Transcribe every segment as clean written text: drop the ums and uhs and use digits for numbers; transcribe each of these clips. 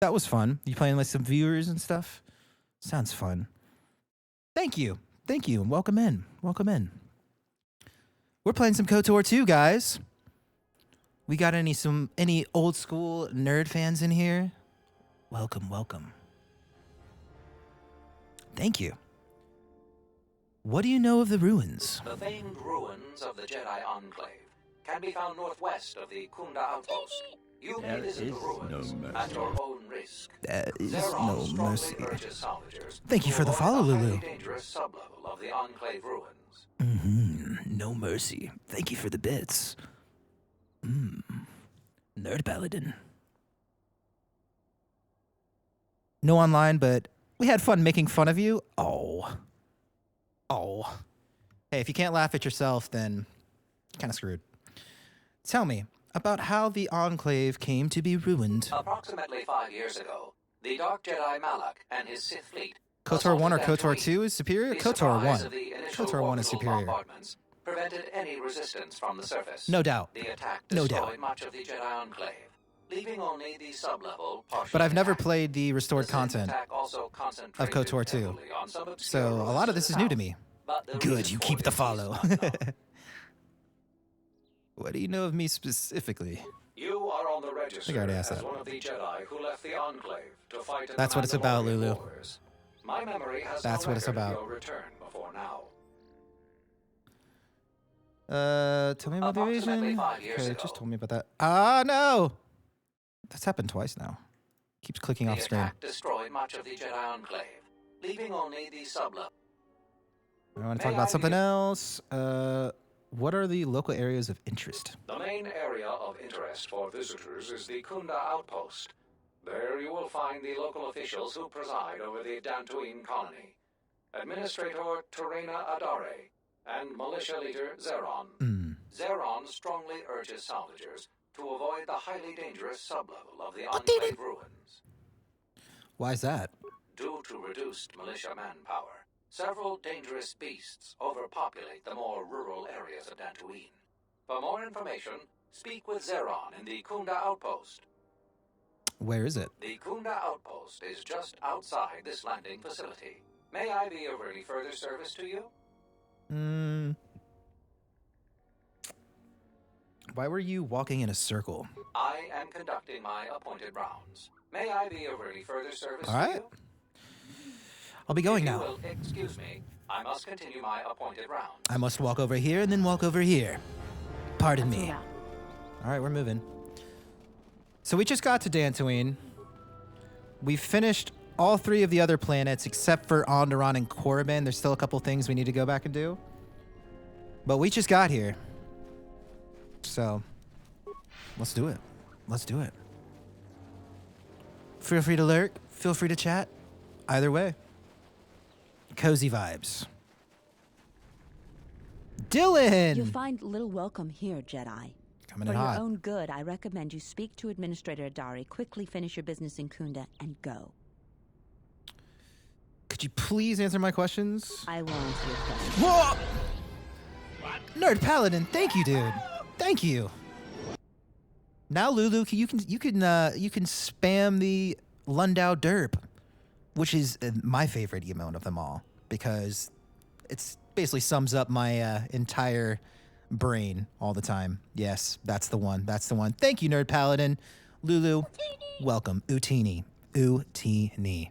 That was fun. You playing with some viewers and stuff? Sounds fun. Thank you. Thank you. And welcome in. Welcome in. We're playing some KOTOR 2, guys. We got any old school nerd fans in here? Welcome, welcome. Thank you. What do you know of the ruins? The famed ruins of the Jedi Enclave can be found northwest of the Kunda Outpost. You may visit the ruins at your own risk. There is no mercy. Salvagers Thank you for the follow, Lulu. Dangerous sublevel of the Enclave ruins. No mercy. Thank you for the bits. Nerd Paladin. No online, but we had fun making fun of you. Oh. Hey, if you can't laugh at yourself, then you're kind of screwed. Tell me about how the Enclave came to be ruined. Approximately 5 years ago, the Dark Jedi Malak and his Sith fleet. KOTOR 1 or KOTOR 2 is superior? KOTOR 1. KOTOR 1 is superior. Prevented any resistance from the surface. No doubt. The attack No destroyed doubt. much of the Jedi Enclave, leaving only the sublevel partially. But I've never intact. played the restored The content attack also of concentrated KOTOR 2. heavily on some obscure So a lot of this is new to me. But the Good, reason you for keep the this is follow. unknown. What do you know of me specifically? You are on the register I already asked as that. one of the Jedi who left the Enclave to fight in That's the what it's about, Mandalorian Lulu. Wars. My memory has That's no what it's record of about. your return before now. Tell me about the Approximately invasion. 5 years Okay, ago. just told me about that. Ah, no! That's happened twice now. Keeps clicking The off screen. attack destroyed much of the Jedi Enclave, leaving only the sublevel. I want to talk about something else. What are the local areas of interest? The main area of interest for visitors is the Kunda Outpost. There you will find the local officials who preside over the Dantooine colony. Administrator Terena Adare and militia leader Zeron. Zeron strongly urges salvagers to avoid the highly dangerous sublevel of the Enclave ruins. Why is that? Due to reduced militia manpower, several dangerous beasts overpopulate the more rural areas of Dantooine. For more information, speak with Zeron in the Kunda Outpost. Where is it? The Kunda Outpost is just outside this landing facility. May I be of any further service to you? Why were you walking in a circle? I am conducting my appointed rounds. May I be of any further service All to right. you? I'll be going If now. you will excuse me, I must continue my appointed rounds. I must walk over here and then walk over here. Pardon me. All right, we're moving. So we just got to Dantooine. We've finished all 3 of the other planets except for Onderon and Korriban. There's still a couple things we need to go back and do. But we just got here. So, let's do it. Let's do it. Feel free to lurk. Feel free to chat. Either way. Cozy vibes. Dylan! You'll find little welcome here, Jedi. Coming For in your hot. own good, I recommend you speak to Administrator Adari, quickly finish your business in Kunda, and go. Could you please answer my questions? I won't answer your question. Whoa! Nerd Paladin, thank you, dude. Thank you. Now, Lulu, you can spam the Lundau Derp, which is my favorite emote of them all because it's basically sums up my entire brain all the time. Yes, that's the one. That's the one. Thank you, Nerd Paladin. Lulu, welcome. Utini. Utini.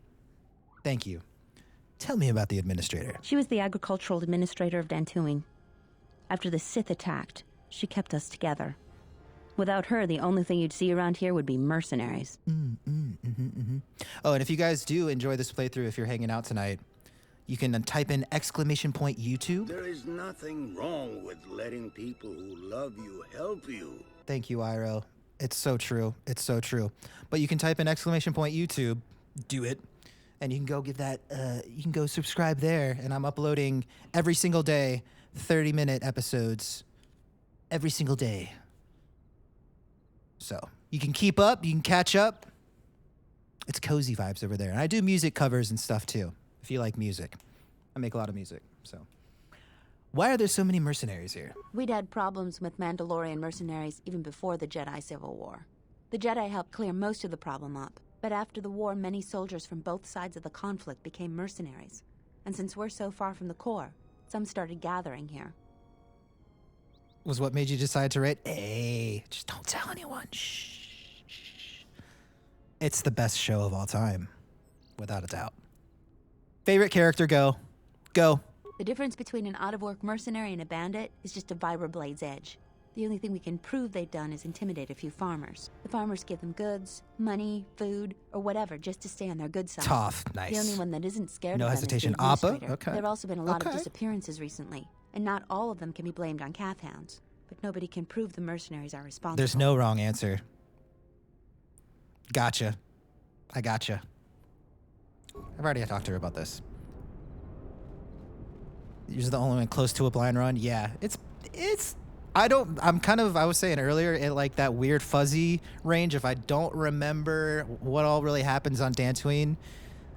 Thank you. Tell me about the administrator. She was the agricultural administrator of Dantooine. After the Sith attacked, she kept us together. Without her, the only thing you'd see around here would be mercenaries. Oh, and if you guys do enjoy this playthrough, if you're hanging out tonight, you can type in !YouTube. There is nothing wrong with letting people who love you help you. Thank you, Iro. It's so true. It's so true. But you can type in !YouTube, do it, and you can go give that, you can go subscribe there. And I'm uploading every single day, 30-minute episodes, every single day. So you can keep up, you can catch up. It's cozy vibes over there. And I do music covers and stuff too, if you like music. I make a lot of music, so. Why are there so many mercenaries here? We'd had problems with Mandalorian mercenaries even before the Jedi Civil War. The Jedi helped clear most of the problem up, But after the war, many soldiers from both sides of the conflict became mercenaries. And since we're so far from the core, some started gathering here. Was what made you decide to rate? Hey, just don't tell anyone. Shh. It's the best show of all time, without a doubt. Favorite character, go. Go. The difference between an out-of-work mercenary and a bandit is just a vibroblade's edge. The only thing we can prove they've done is intimidate a few farmers. The farmers give them goods, money, food, or whatever just to stay on their good side. Tough. Nice. The only one that isn't scared No of them hesitation. is the Appa? administrator. Okay. There have also been a lot of Okay. disappearances recently, and not all of them can be blamed on Cath Hounds. But nobody can prove the mercenaries are responsible. There's no wrong answer. Gotcha. I gotcha. I've already talked to her about this. You're the only one close to a blind run? Yeah. I was saying earlier, in like that weird fuzzy range, if I don't remember what all really happens on Dantooine,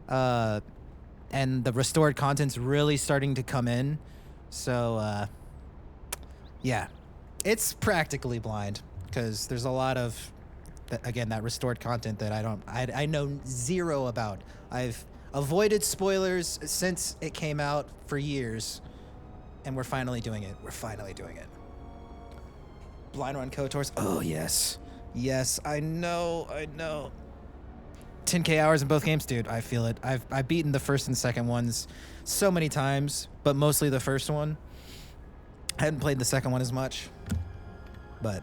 and the restored content's really starting to come in. So, yeah. It's practically blind, because there's a lot of, that restored content that I know zero about. I've avoided spoilers since it came out for years, and we're finally doing it. Blind run KOTORs. Oh, yes. Yes, I know. 10K hours in both games, dude. I feel it. I've beaten the first and second ones so many times, but mostly the first one. I hadn't played the second one as much, but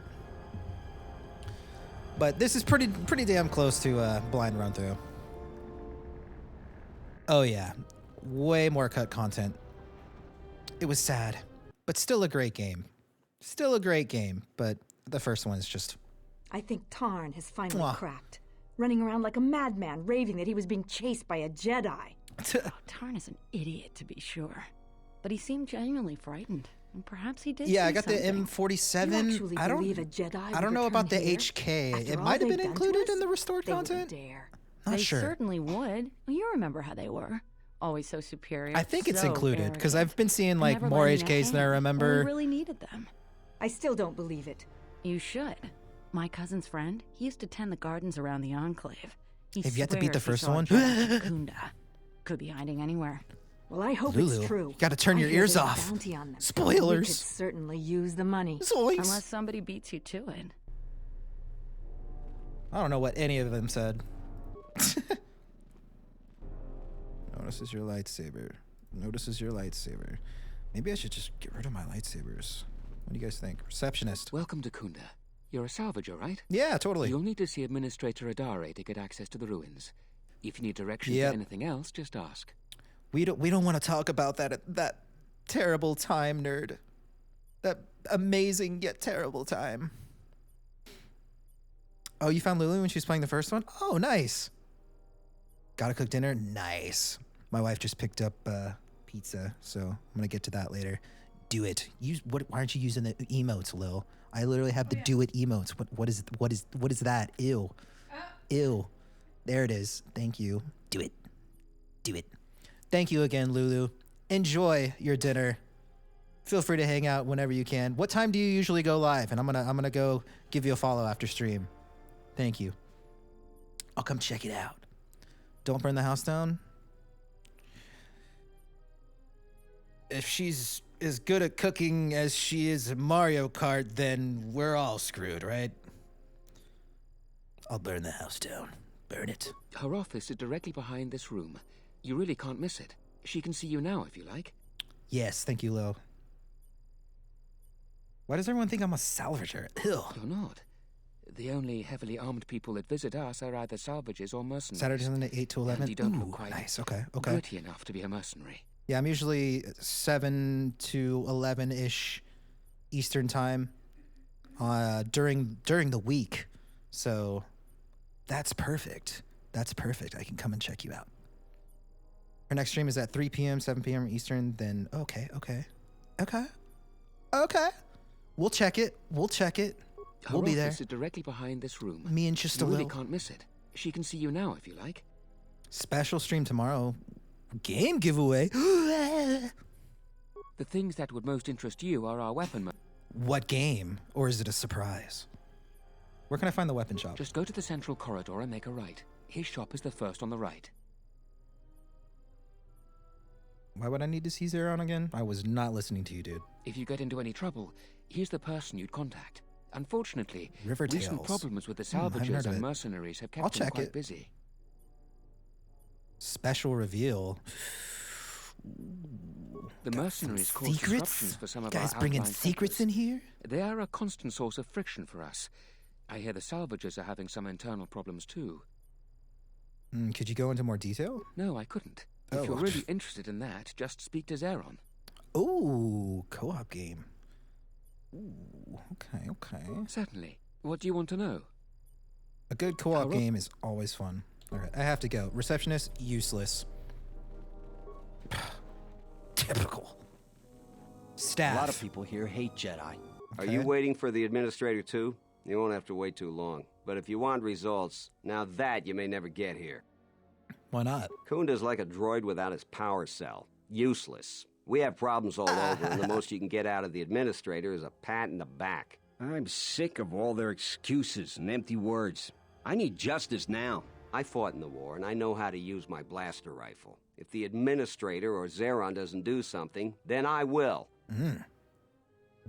this is pretty damn close to a blind run through. Oh yeah, way more cut content. It was sad, but still a great game. But the first one is just... I think Tarn has finally Mwah. cracked. Running around like a madman, raving that he was being chased by a Jedi. Tarn is an idiot, to be sure. But he seemed genuinely frightened. And perhaps he did Yeah, I see got the something. M47. You actually believe a Jedi I would don't know about the return here? HK. After It all might have they've been done to included us? in the restored They wouldn't content. dare. Not They sure. certainly would. Well, you remember how they were. Always so superior. I think it's so included, because arrogant, I've been seeing and like never more lending a HKs than I hand when remember. we really needed them. I still don't believe it. You should. My cousin's friend, he used to tend the gardens around the Enclave. He Have you yet to beat the swears he first saw a one? dragon in Kunda. Could be hiding anywhere. Well, I hope Lulu, it's true. you gotta turn I your hear ears there's a off. bounty on them. Spoilers. We could certainly use the money. Zoinks. Unless somebody beats you to it. I don't know what any of them said. Notices your lightsaber. Maybe I should just get rid of my lightsabers. What do you guys think? Receptionist. Welcome to Kunda. You're a salvager, right? Yeah, totally. You'll need to see Administrator Adare to get access to the ruins. If you need directions Yep. to anything else, just ask. We don't want to talk about that terrible time, nerd. That amazing yet terrible time. Oh, you found Lulu when she was playing the first one? Oh, nice. Gotta cook dinner? Nice. My wife just picked up pizza, so I'm gonna get to that later. Do it. Why aren't you using the emotes, Lil? I literally have the do it emotes. What is that? Ew. Ew. There it is. Thank you. Do it. Thank you again, Lulu. Enjoy your dinner. Feel free to hang out whenever you can. What time do you usually go live? And I'm gonna go give you a follow after stream. Thank you. I'll come check it out. Don't burn the house down. If she's as good at cooking as she is at Mario Kart, then we're all screwed, right? I'll burn the house down. Burn it. Her office is directly behind this room. You really can't miss it. She can see you now if you like. Yes, thank you, Lo. Why does everyone think I'm a salvager? Ew. You're not. The only heavily armed people that visit us are either salvagers or mercenaries. Saturdays on the 8 to 11. And you don't Ooh, look quite nice. Okay. gritty enough to be a mercenary. Yeah, I'm usually 7 to 11-ish Eastern time during the week. So that's perfect. I can come and check you out. Our next stream is at 3 p.m., 7 p.m. Eastern. Then, okay. We'll check it. Her We'll be there. office is directly behind this room. Me and just You a really little can't miss it. She can see you now if you like. special stream tomorrow. Game giveaway. The things that would most interest you are our weapon. What game? Or is it a surprise? Where can I find the weapon shop? Just go to the central corridor and make a right. His shop is the first on the right. Why would I need to see Zeron again? I was not listening to you, dude. If you get into any trouble, he's the person you'd contact. Unfortunately, River recent Tales. problems with the I haven't heard salvagers of and it. mercenaries have I'll kept him check quite it. busy. Special reveal. The Got mercenaries some cause secrets? disruptions for some of Guys our bringing outlying secrets sectors. in here? They are a constant source of friction for us. I hear the salvagers are having some internal problems too. Could you go into more detail? No, I couldn't. Oh. If you're really interested in that, just speak to Zeron. Ooh, co-op game. Ooh, okay. Certainly. What do you want to know? A good co-op Hello? game is always fun. All right, I have to go. Receptionist, useless. Typical. Staff. A lot of people here hate Jedi. Are you waiting for the administrator too? You won't have to wait too long. But if you want results, now that you may never get here. Why not? Kunda's like a droid without his power cell. Useless. We have problems all over, and the most you can get out of the administrator is a pat in the back. I'm sick of all their excuses and empty words. I need justice now. I fought in the war, and I know how to use my blaster rifle. If the administrator or Zeron doesn't do something, then I will.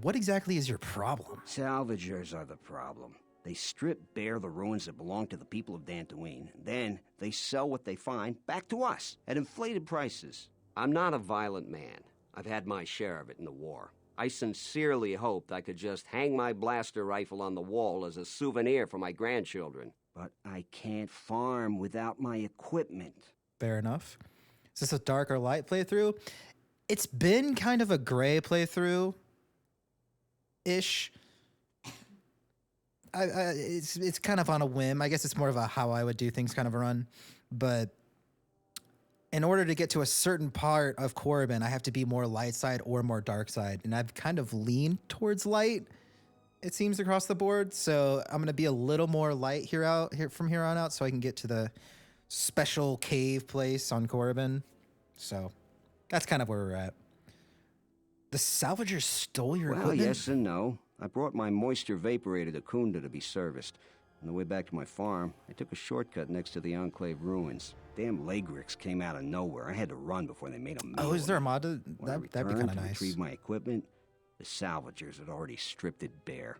What exactly is your problem? Salvagers are the problem. They strip bare the ruins that belong to the people of Dantooine. Then they sell what they find back to us at inflated prices. I'm not a violent man. I've had my share of it in the war. I sincerely hoped I could just hang my blaster rifle on the wall as a souvenir for my grandchildren. But I can't farm without my equipment. Fair enough. Is this a dark or light playthrough? It's been kind of a gray playthrough-ish. It's kind of on a whim. I guess it's more of a how I would do things kind of a run. But in order to get to a certain part of Korriban, I have to be more light side or more dark side. And I've kind of leaned towards light, it seems, across the board. So I'm going to be a little more light from here on out so I can get to the special cave place on Korriban. So that's kind of where we're at. The salvagers stole your Well, equipment? yes and no. I brought my moisture vaporator to Kunda to be serviced. On the way back to my farm, I took a shortcut next to the Enclave ruins. Damn Lagrix came out of nowhere. I had to run before they made a meal. Oh, is there a of me. mod? When I That'd be returned kind of to nice. retrieve my equipment, the salvagers had already stripped it bare.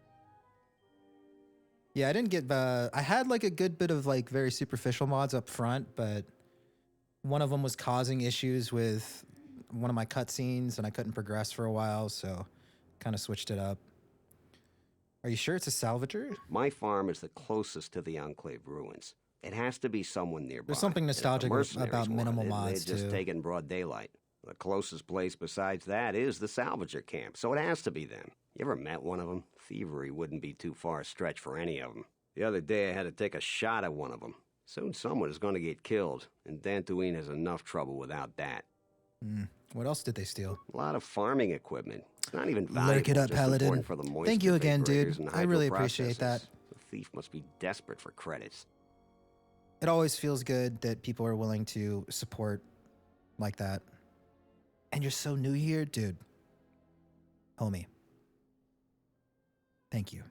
Yeah, I didn't get. I had like a good bit of like very superficial mods up front, but one of them was causing issues with one of my cutscenes, and I couldn't progress for a while, so kind of switched it up. Are you sure it's a salvager? My farm is the closest to the Enclave ruins. It has to be someone nearby. There's something And if the nostalgic mercenaries about minimal wanted it, mods, they'd just too. take it in broad daylight. The closest place besides that is the salvager camp, so it has to be them. You ever met one of them? Thievery wouldn't be too far a stretch for any of them. The other day I had to take a shot at one of them. Soon someone is going to get killed, and Dantooine has enough trouble without that. What else did they steal? A lot of farming equipment. It's not even valuable. Lurk it up, just Paladin. important for the moisture Thank you again, dude. vaporators and I really appreciate hydroprocessors. that. The thief must be desperate for credits. It always feels good that people are willing to support like that. And you're so new here, dude. Homie. Thank you.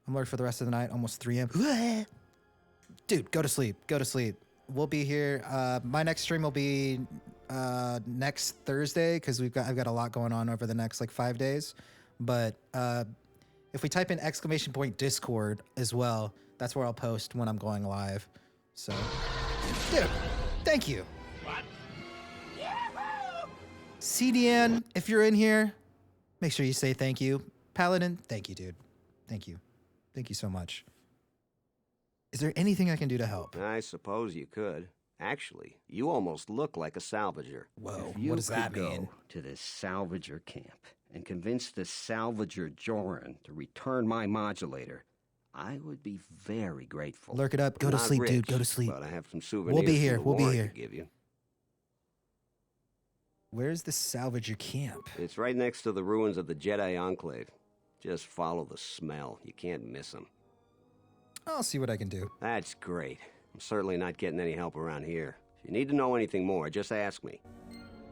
I'm lurking for the rest of the night, almost 3 a.m. Dude, go to sleep. Go to sleep. We'll be here. My next stream will be next Thursday because I've got a lot going on over the next like 5 days. But if we type in !Discord as well, that's where I'll post when I'm going live. So, dude, thank you. CDN, if you're in here, make sure you say thank you. Paladin, thank you, dude. Thank you. Thank you so much. Is there anything I can do to help? I suppose you could. Actually, you almost look like a salvager. Whoa, If you what does that could mean? go to the salvager camp and convince the salvager Joran to return my modulator, I would be very grateful. Lurk it up. Go to Not sleep, rich, dude. Go to sleep. But I have some souvenirs. We'll be from here. the We'll be war I here. could give you. Where's the salvager camp? It's right next to the ruins of the Jedi Enclave. Just follow the smell. You can't miss them. I'll see what I can do. That's great. I'm certainly not getting any help around here. If you need to know anything more, just ask me.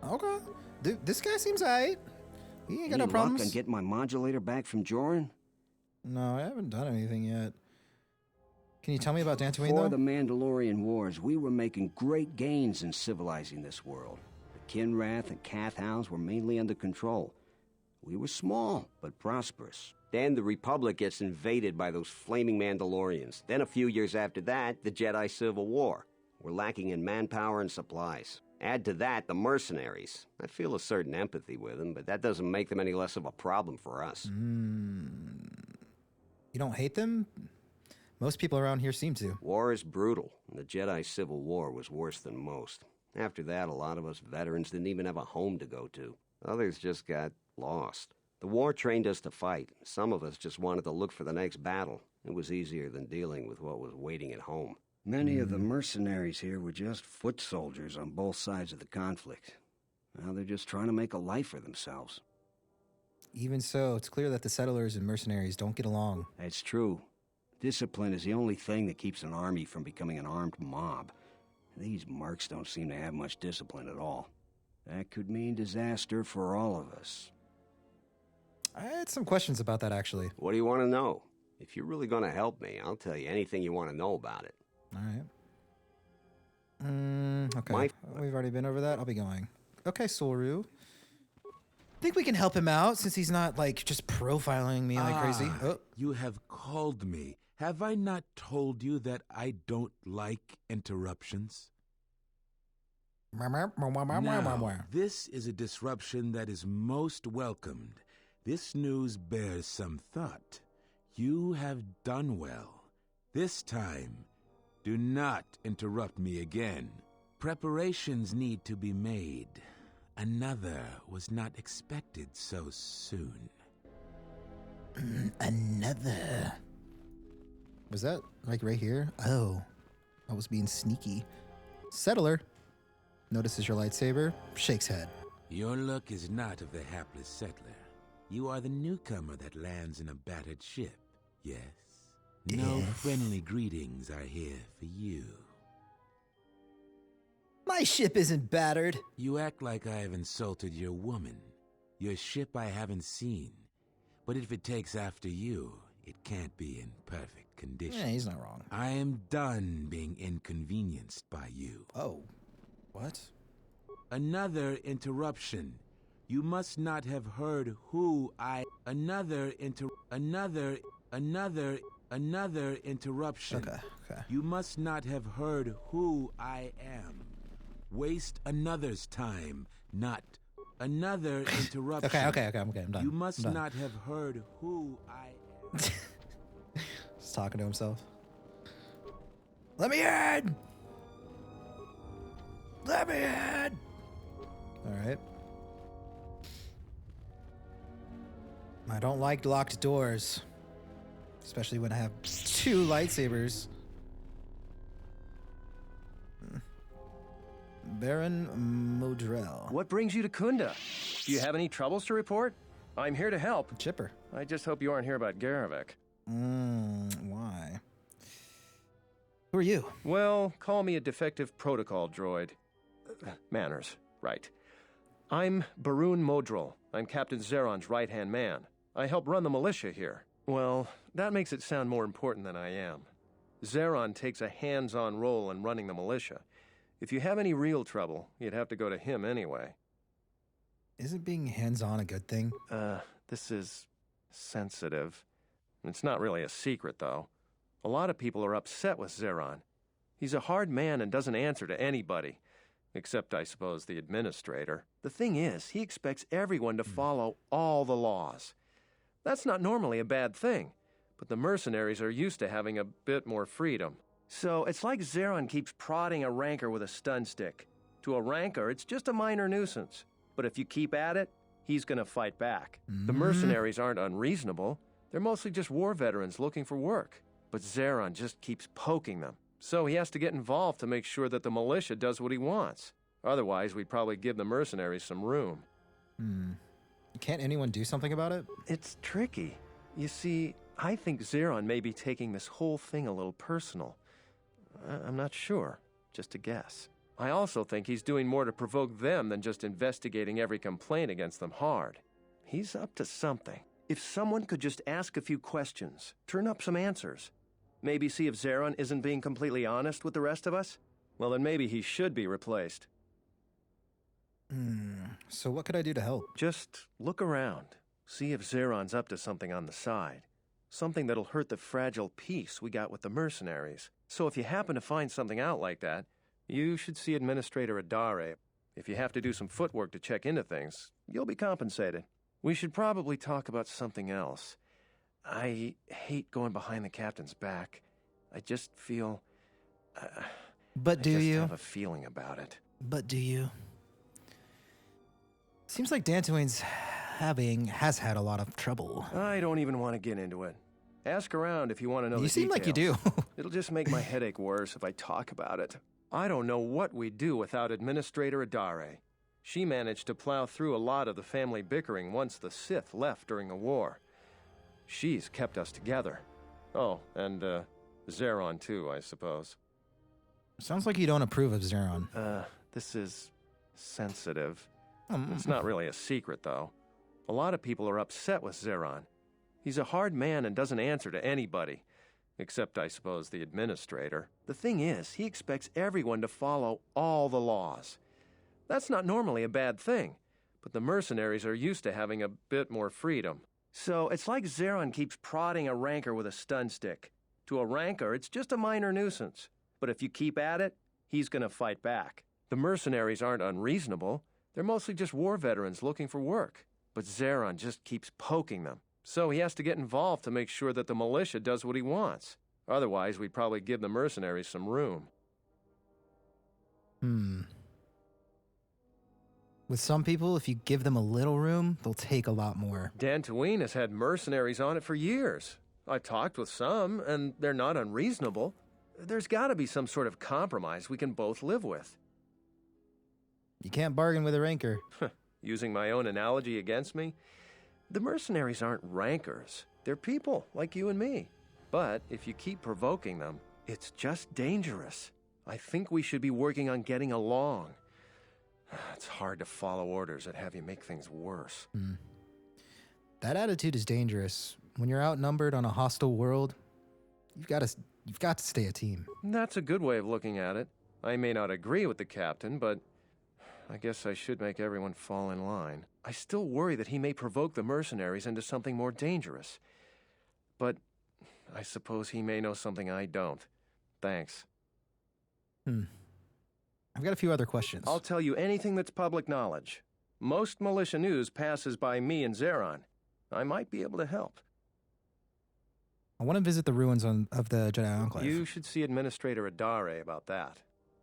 Okay. Dude, this guy seems alright. He ain't got no Any luck problems. on getting my modulator back from Joran? No, I haven't done anything yet. Can you tell me about Dantooine, Before though? the Mandalorian Wars, we were making great gains in civilizing this world. The Kinrath and Kath Hounds were mainly under control. We were small, but prosperous. Then the Republic gets invaded by those flaming Mandalorians. Then a few years after that, the Jedi Civil War. We're lacking in manpower and supplies. Add to that the mercenaries. I feel a certain empathy with them, but that doesn't make them any less of a problem for us. You don't hate them? Most people around here seem to. War is brutal, and the Jedi Civil War was worse than most. After that, a lot of us veterans didn't even have a home to go to. Others just got lost. The war trained us to fight. Some of us just wanted to look for the next battle. It was easier than dealing with what was waiting at home. Many of the mercenaries here were just foot soldiers on both sides of the conflict. Now they're just trying to make a life for themselves. Even so, it's clear that the settlers and mercenaries don't get along. That's true. Discipline is the only thing that keeps an army from becoming an armed mob. These mercs don't seem to have much discipline at all. That could mean disaster for all of us. I had some questions about that, actually. What do you want to know? If you're really going to help me, I'll tell you anything you want to know about it. All right. Okay. We've already been over that. I'll be going. Okay, Soru. Think we can help him out since he's not, like, just profiling me like crazy. Oh. You have called me. Have I not told you that I don't like interruptions? Now, this is a disruption that is most welcomed. This news bears some thought. You have done well. This time, do not interrupt me again. Preparations need to be made. Another was not expected so soon. Another. Was that, like, right here? Oh. I was being sneaky. Settler. Notices your lightsaber. Shakes head. Your luck is not of the hapless settler. You are the newcomer that lands in a battered ship, yes? No friendly greetings are here for you. My ship isn't battered. You act like I have insulted your woman. Your ship I haven't seen. But if it takes after you, it can't be in perfect condition. Yeah, he's not wrong. I am done being inconvenienced by you. Oh. What? Another interruption. You must not have heard who I... Another interruption. Okay. You must not have heard who I am. Waste another's time, not another interruption. Okay, I'm done. You must I'm done. not have heard who I am. Just talking to himself. Let me in! Let me in! Alright. I don't like locked doors. Especially when I have 2 lightsabers. Baron Modrell. What brings you to Kunda? Do you have any troubles to report? I'm here to help. Chipper. I just hope you aren't here about Garavik. Why? Who are you? Well, call me a defective protocol droid. Manners, right. I'm Barun Modrell. I'm Captain Zeron's right-hand man. I help run the militia here. Well, that makes it sound more important than I am. Zeron takes a hands-on role in running the militia. If you have any real trouble, you'd have to go to him anyway. Isn't being hands-on a good thing? This is sensitive. It's not really a secret, though. A lot of people are upset with Zeron. He's a hard man and doesn't answer to anybody. Except, I suppose, the administrator. The thing is, he expects everyone to follow all the laws. That's not normally a bad thing, but the mercenaries are used to having a bit more freedom. So it's like Zeron keeps prodding a rancor with a stun stick. To a rancor, it's just a minor nuisance. But if you keep at it, he's gonna fight back. The mercenaries aren't unreasonable. They're mostly just war veterans looking for work. But Zeron just keeps poking them. So he has to get involved to make sure that the militia does what he wants. Otherwise, we'd probably give the mercenaries some room. Can't anyone do something about it? It's tricky. You see, I think Zeron may be taking this whole thing a little personal. I'm not sure. Just a guess. I also think he's doing more to provoke them than just investigating every complaint against them hard. He's up to something. If someone could just ask a few questions, turn up some answers, Maybe see if Zeron isn't being completely honest with the rest of us? Well, then maybe he should be replaced. So what could I do to help? Just look around. See if Zeron's up to something on the side. Something that'll hurt the fragile peace we got with the mercenaries. So if you happen to find something out like that, you should see Administrator Adare. If you have to do some footwork to check into things, you'll be compensated. We should probably talk about something else. I hate going behind the captain's back. I just feel... But do you? I have a feeling about it. But do you? Seems like Dantooine's has had a lot of trouble. I don't even want to get into it. Ask around if you want to know the You seem like you do. It'll just make my headache worse if I talk about it. I don't know what we'd do without Administrator Adare. She managed to plow through a lot of the family bickering once the Sith left during the war. She's kept us together. Oh, and Zeron too, I suppose. Sounds like you don't approve of Zeron. This is sensitive. It's not really a secret, though. A lot of people are upset with Zeron. He's a hard man and doesn't answer to anybody. Except, I suppose, the administrator. The thing is, he expects everyone to follow all the laws. That's not normally a bad thing, but the mercenaries are used to having a bit more freedom. So it's like Zeron keeps prodding a rancor with a stun stick. To a rancor, it's just a minor nuisance. But if you keep at it, he's going to fight back. The mercenaries aren't unreasonable. They're mostly just war veterans looking for work. But Zeron just keeps poking them. So he has to get involved to make sure that the militia does what he wants. Otherwise, we'd probably give the mercenaries some room. With some people, if you give them a little room, they'll take a lot more. Dantooine has had mercenaries on it for years. I've talked with some, and they're not unreasonable. There's got to be some sort of compromise we can both live with. You can't bargain with a rancor. Using my own analogy against me, the mercenaries aren't rancors. They're people, like you and me. But if you keep provoking them, it's just dangerous. I think we should be working on getting along. It's hard to follow orders that have you make things worse. That attitude is dangerous. When you're outnumbered on a hostile world, you've got to stay a team. That's a good way of looking at it. I may not agree with the captain, but I guess I should make everyone fall in line. I still worry that he may provoke the mercenaries into something more dangerous. But I suppose he may know something I don't. Thanks. I've got a few other questions. I'll tell you anything that's public knowledge. Most militia news passes by me and Zeron. I might be able to help. I want to visit the ruins of the Jedi Enclave. You should see Administrator Adare about that.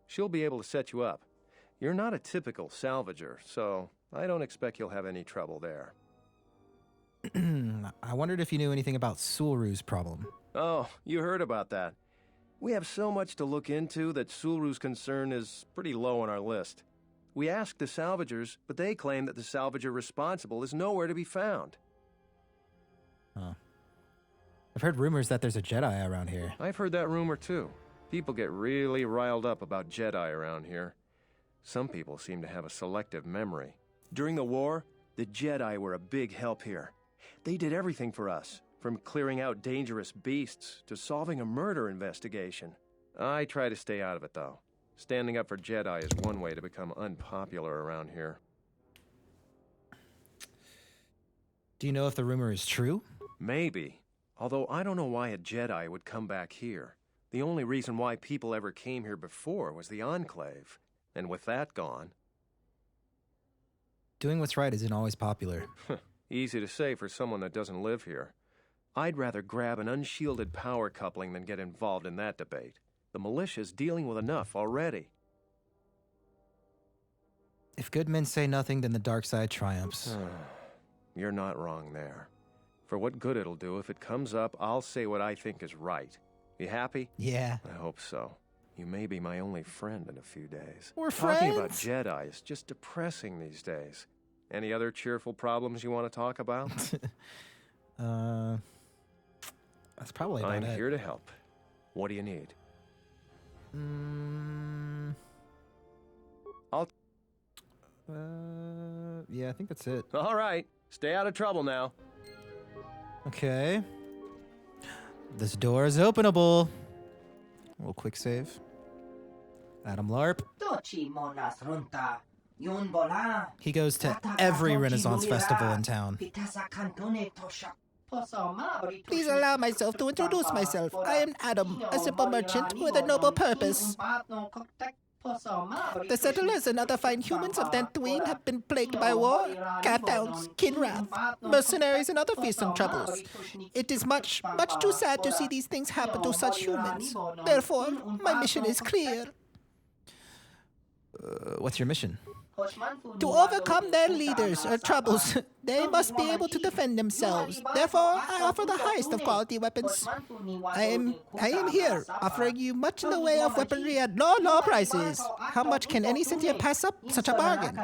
She'll be able to set you up. You're not a typical salvager, so I don't expect you'll have any trouble there. I wondered if you knew anything about Sulru's problem. Oh, you heard about that. We have so much to look into that Sulru's concern is pretty low on our list. We asked the salvagers, but they claim that the salvager responsible is nowhere to be found. Huh. I've heard rumors that there's a Jedi around here. I've heard that rumor too. People get really riled up about Jedi around here. Some people seem to have a selective memory. During the war, the Jedi were a big help here. They did everything for us, from clearing out dangerous beasts to solving a murder investigation. I try to stay out of it, though. Standing up for Jedi is one way to become unpopular around here. Do you know if the rumor is true? Maybe. Although I don't know why a Jedi would come back here. The only reason why people ever came here before was the Enclave. And with that gone... Doing what's right isn't always popular. Easy to say for someone that doesn't live here. I'd rather grab an unshielded power coupling than get involved in that debate. The militia's dealing with enough already. If good men say nothing, then the dark side triumphs. You're not wrong there. For what good it'll do, if it comes up, I'll say what I think is right. You happy? Yeah. I hope so. You may be my only friend in a few days. We're Talking about friends? Jedi is just depressing these days. Any other cheerful problems you want to talk about? That's probably about I'm it. here to help. What do you need? Yeah, I think that's it. All right. Stay out of trouble now. Okay. This door is openable. We'll quick save. Adam Larp. He goes to every Renaissance festival in town. Please allow myself to introduce myself. I am Adam, a simple merchant with a noble purpose. The settlers and other fine humans of Dantooine have been plagued by war, cat-hounds, kinrath, mercenaries, and other fearsome troubles. It is much too sad to see these things happen to such humans. Therefore, my mission is clear. What's your mission? To overcome their leaders or troubles, they must be able to defend themselves. Therefore, I offer the highest of quality weapons. I am here, offering you much in the way of weaponry at low prices. How much can any sentient pass up such a bargain?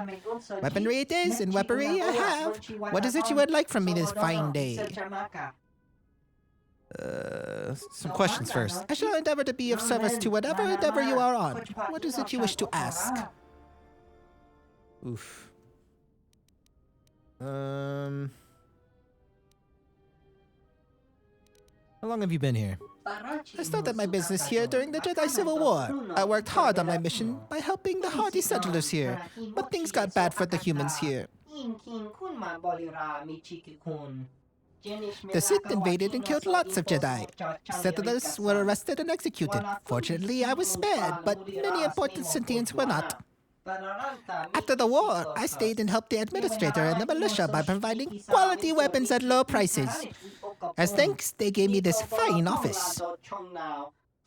Weaponry it is, and weaponry I have. What is it you would like from me this fine day? Some questions first. I shall endeavor to be of service to whatever endeavor you are on. What is it you wish to ask? Oof. How long have you been here? I started my business here during the Jedi Civil War. I worked hard on my mission by helping the hardy settlers here, but things got bad for the humans here. The Sith invaded and killed lots of Jedi. Settlers were arrested and executed. Fortunately, I was spared, but many important sentients were not. After the war, I stayed and helped the administrator and the militia by providing quality weapons at low prices. As thanks, they gave me this fine office.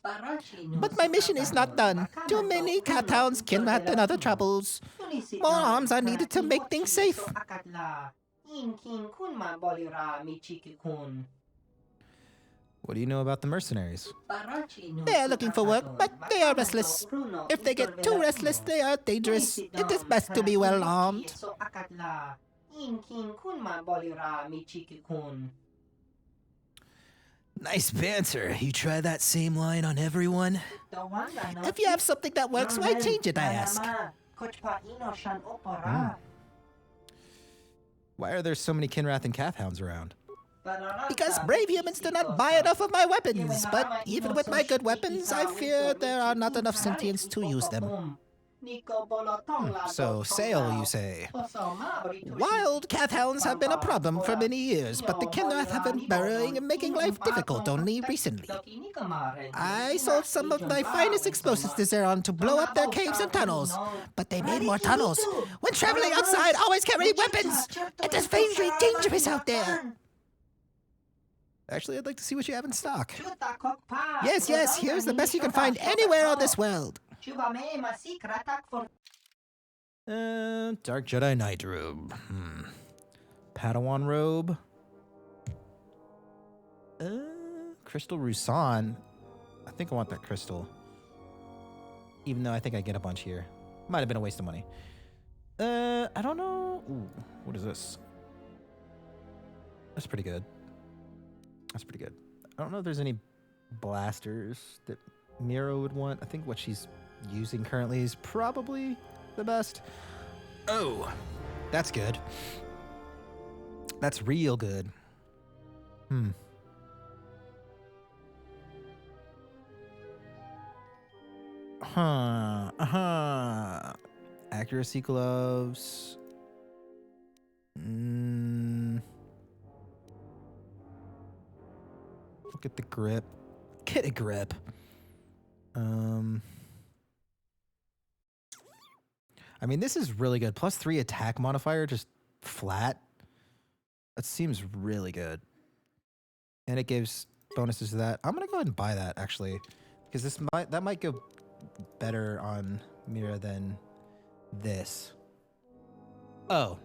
But my mission is not done. Too many cat-hounds, kinrath, and other troubles. More arms are needed to make things safe. What do you know about the mercenaries? They are looking for work, but they are restless. If they get too restless, they are dangerous. It is best to be well armed. Nice banter. You try that same line on everyone? If you have something that works, why change it, I ask? Why are there so many kinrath and cat-hounds around? Because brave humans do not buy enough of my weapons, but even with my good weapons, I fear there are not enough sentients to use them. So, sale, you say? Wild cat-hounds have been a problem for many years, but the kinrath have been burrowing and making life difficult only recently. I sold some of my finest explosives to Zeron to blow up their caves and tunnels, but they made more tunnels. When traveling outside, always carry weapons! It is very dangerous out there! Actually, I'd like to see what you have in stock. Yes, here's the best you can find anywhere on this world. Dark Jedi Knight robe. Padawan robe. Crystal Rusan. I think I want that crystal. Even though I think I get a bunch here. Might have been a waste of money. I don't know. Ooh, what is this? That's pretty good. That's pretty good. I don't know if there's any blasters that Miro would want. I think what she's using currently is probably the best. Oh, that's good. That's real good. Accuracy gloves. Look at the grip. Get a grip. I mean, this is really good. +3 attack modifier, just flat. That seems really good. And it gives bonuses to that. I'm gonna go ahead and buy that actually, because that might go better on Mira than this. Oh,